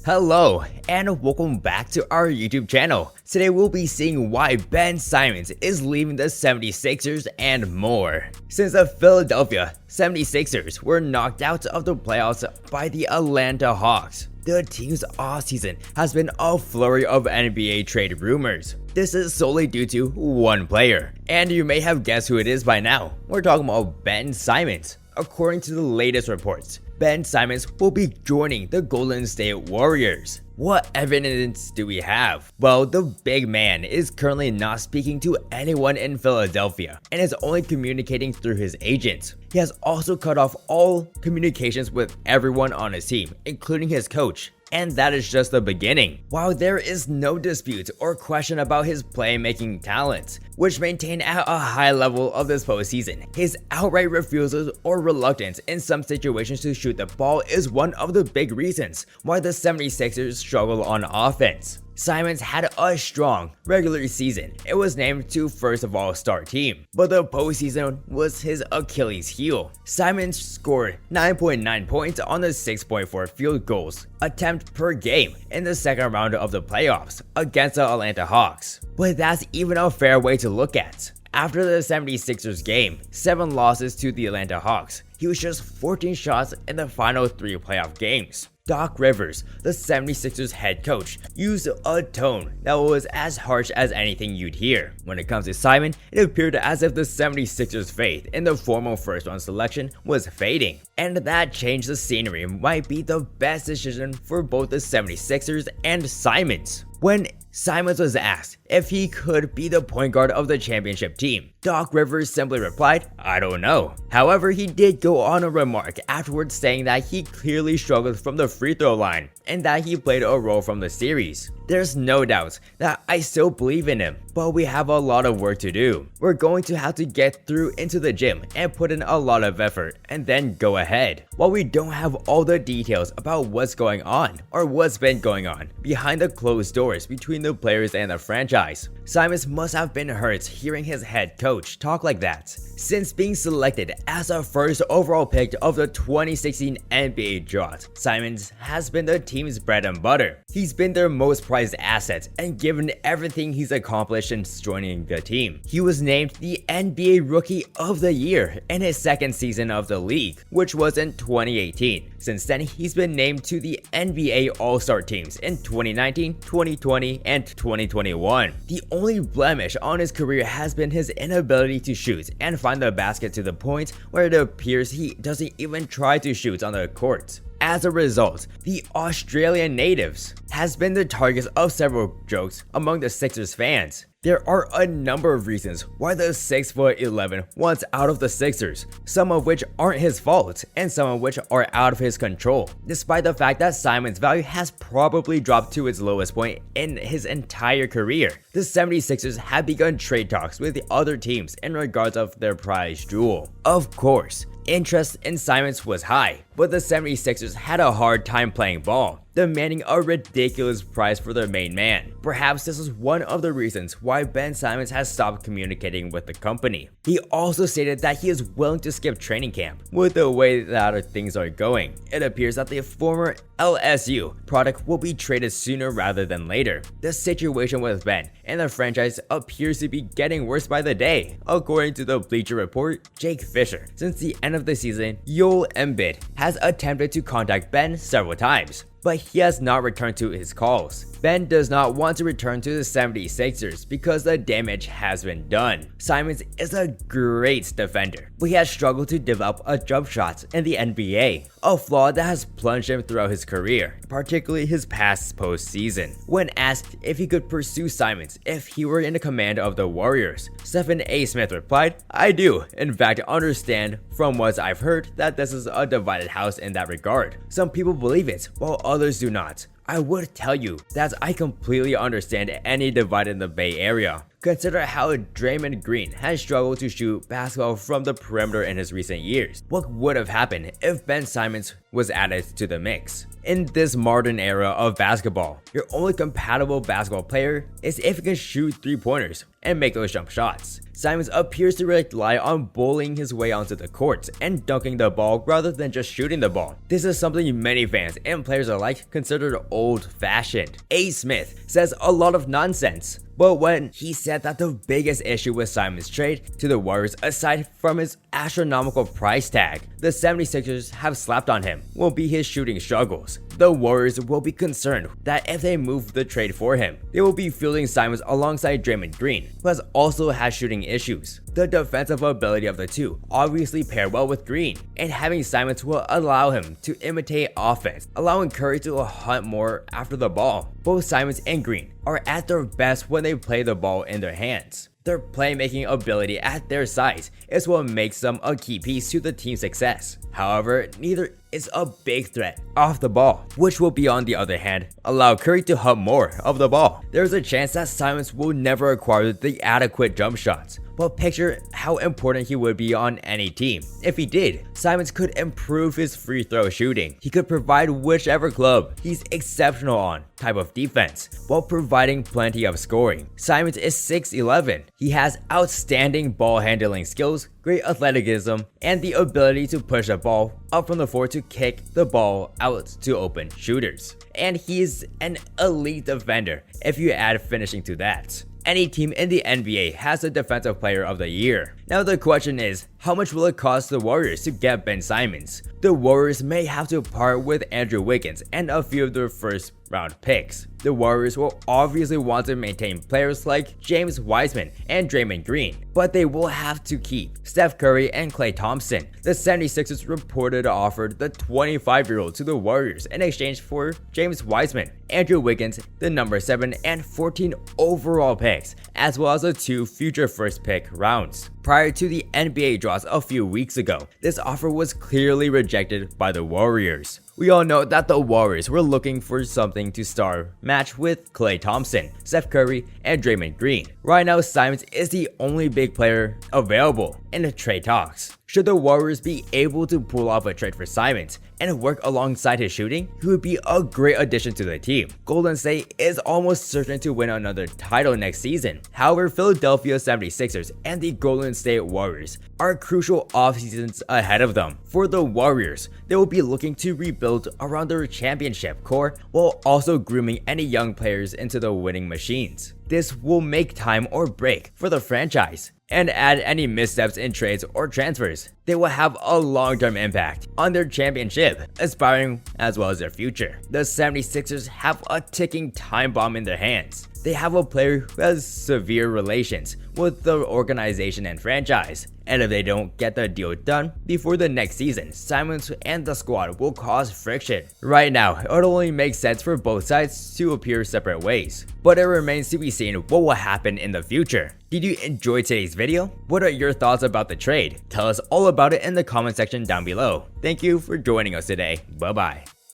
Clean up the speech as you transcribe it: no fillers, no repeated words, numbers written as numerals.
Hello and welcome back to our YouTube channel. Today we'll be seeing why Ben Simmons is leaving the 76ers and more. Since the Philadelphia 76ers were knocked out of the playoffs by the Atlanta Hawks, the team's offseason has been a flurry of NBA trade rumors. This is solely due to one player, and you may have guessed who it is by now. We're talking about Ben Simmons. According to the latest reports, Ben Simmons will be joining the Golden State Warriors. What evidence do we have? Well, the big man is currently not speaking to anyone in Philadelphia and is only communicating through his agent. He has also cut off all communications with everyone on his team, including his coach. And that is just the beginning. While there is no dispute or question about his playmaking talents, which maintain at a high level of this postseason, his outright refusals or reluctance in some situations to shoot the ball is one of the big reasons why the 76ers struggle on offense. Simmons had a strong regular season and was named to first of all-star team, but the postseason was his Achilles heel. Simmons scored 9.9 points on the 6.4 field goals attempt per game in the second round of the playoffs against the Atlanta Hawks. But that's even a fair way to look at. After the 76ers game, 7 losses to the Atlanta Hawks, he was just 14 shots in the final 3 playoff games. Doc Rivers, the 76ers head coach, used a tone that was as harsh as anything you'd hear. When it comes to Simon, it appeared as if the 76ers' faith in the formal first-round selection was fading, and that change the scenery might be the best decision for both the 76ers and Simmons. When Simmons was asked if he could be the point guard of the championship team, Doc Rivers simply replied, "I don't know." However, he did go on a remark afterwards saying that he clearly struggled from the free throw line and that he played a role from the series. There's no doubt that I still believe in him, but we have a lot of work to do. We're going to have to get through into the gym and put in a lot of effort and then go ahead. While we don't have all the details about what's going on or what's been going on behind the closed doors between the players and the franchise, Simmons must have been hurt hearing his head coach talk like that. Since being selected as the first overall pick of the 2016 NBA draft, Simmons has been the team's bread and butter. He's been their most prized asset, and given everything he's accomplished since joining the team, he was named the NBA Rookie of the Year in his second season of the league, which was in 2018. Since then, he's been named to the NBA All-Star teams in 2019, 2020, and 2021. The only blemish on his career has been his inability to shoot and find the basket to the point where it appears he doesn't even try to shoot on the court. As a result, the Australian natives has been the target of several jokes among the Sixers fans. There are a number of reasons why the 6'11" wants out of the Sixers, some of which aren't his fault and some of which are out of his control, despite the fact that Simmons' value has probably dropped to its lowest point in his entire career. The 76ers have begun trade talks with the other teams in regards of their prize jewel. Of course, interest in Simmons was high, but the 76ers had a hard time playing ball, demanding a ridiculous price for their main man. Perhaps this is one of the reasons why Ben Simmons has stopped communicating with the company. He also stated that he is willing to skip training camp. With the way that things are going, it appears that the former LSU product will be traded sooner rather than later. The situation with Ben and the franchise appears to be getting worse by the day. According to the Bleacher Report, Jake Fisher, since the end of the season, Joel Embiid has attempted to contact Ben several times, but he has not returned to his calls. Ben does not want to return to the 76ers because the damage has been done. Simmons is a great defender, but he has struggled to develop a jump shot in the NBA, a flaw that has plunged him throughout his career, particularly his past postseason. When asked if he could pursue Simmons if he were in the command of the Warriors, Stephen A. Smith replied, "I do, in fact, understand from what I've heard that this is a divided house in that regard. Some people believe it, while others do not. I would tell you that I completely understand any divide in the Bay Area. Consider how Draymond Green has struggled to shoot basketball from the perimeter in his recent years. What would have happened if Ben Simmons was added to the mix? In this modern era of basketball, your only compatible basketball player is if he can shoot 3-pointers and make those jump shots. Simmons appears to rely on bullying his way onto the court and dunking the ball rather than just shooting the ball. This is something many fans and players alike considered old-fashioned. A. Smith says a lot of nonsense, but when he said that the biggest issue with Simmons' trade to the Warriors, aside from his astronomical price tag the 76ers have slapped on him, will be his shooting struggles. The Warriors will be concerned that if they move the trade for him, they will be fielding Simmons alongside Draymond Green, who also has shooting issues. The defensive ability of the two obviously pair well with Green, and having Simmons will allow him to imitate offense, allowing Curry to hunt more after the ball. Both Simmons and Green are at their best when they play the ball in their hands. Their playmaking ability at their size is what makes them a key piece to the team's success. However, neither is a big threat off the ball, which will be, on the other hand, allow Curry to hunt more of the ball. There's a chance that Simmons will never acquire the adequate jump shots, but picture how important he would be on any team. If he did, Simmons could improve his free throw shooting. He could provide whichever club he's exceptional on type of defense, while providing plenty of scoring. Simmons is 6'11". He has outstanding ball handling skills, great athleticism, and the ability to push a ball up from the floor to kick the ball out to open shooters. And he's an elite defender if you add finishing to that. Any team in the NBA has a Defensive Player of the Year. Now the question is, how much will it cost the Warriors to get Ben Simmons? The Warriors may have to part with Andrew Wiggins and a few of their first round picks. The Warriors will obviously want to maintain players like James Wiseman and Draymond Green, but they will have to keep Steph Curry and Klay Thompson. The 76ers reported offered the 25-year-old to the Warriors in exchange for James Wiseman, Andrew Wiggins, the number 7 and 14 overall picks, as well as the 2 future first pick rounds. Prior to the NBA draws a few weeks ago, this offer was clearly rejected by the Warriors. We all know that the Warriors were looking for something to star match with Klay Thompson, Steph Curry, and Draymond Green. Right now, Simmons is the only big player available in the trade talks. Should the Warriors be able to pull off a trade for Simmons and work alongside his shooting, he would be a great addition to the team. Golden State is almost certain to win another title next season. However, Philadelphia 76ers and the Golden State Warriors are crucial offseasons ahead of them. For the Warriors, they will be looking to rebuild around their championship core while also grooming any young players into the winning machines. This will make time or break for the franchise, and add any missteps in trades or transfers. They will have a long-term impact on their championship, aspiring as well as their future. The 76ers have a ticking time bomb in their hands. They have a player who has severe relations with the organization and franchise, and if they don't get the deal done before the next season, Simmons and the squad will cause friction. Right now, it only makes sense for both sides to appear separate ways, but it remains to be seen what will happen in the future. Did you enjoy today's video? What are your thoughts about the trade? Tell us all about it in the comment section down below. Thank you for joining us today. Bye bye.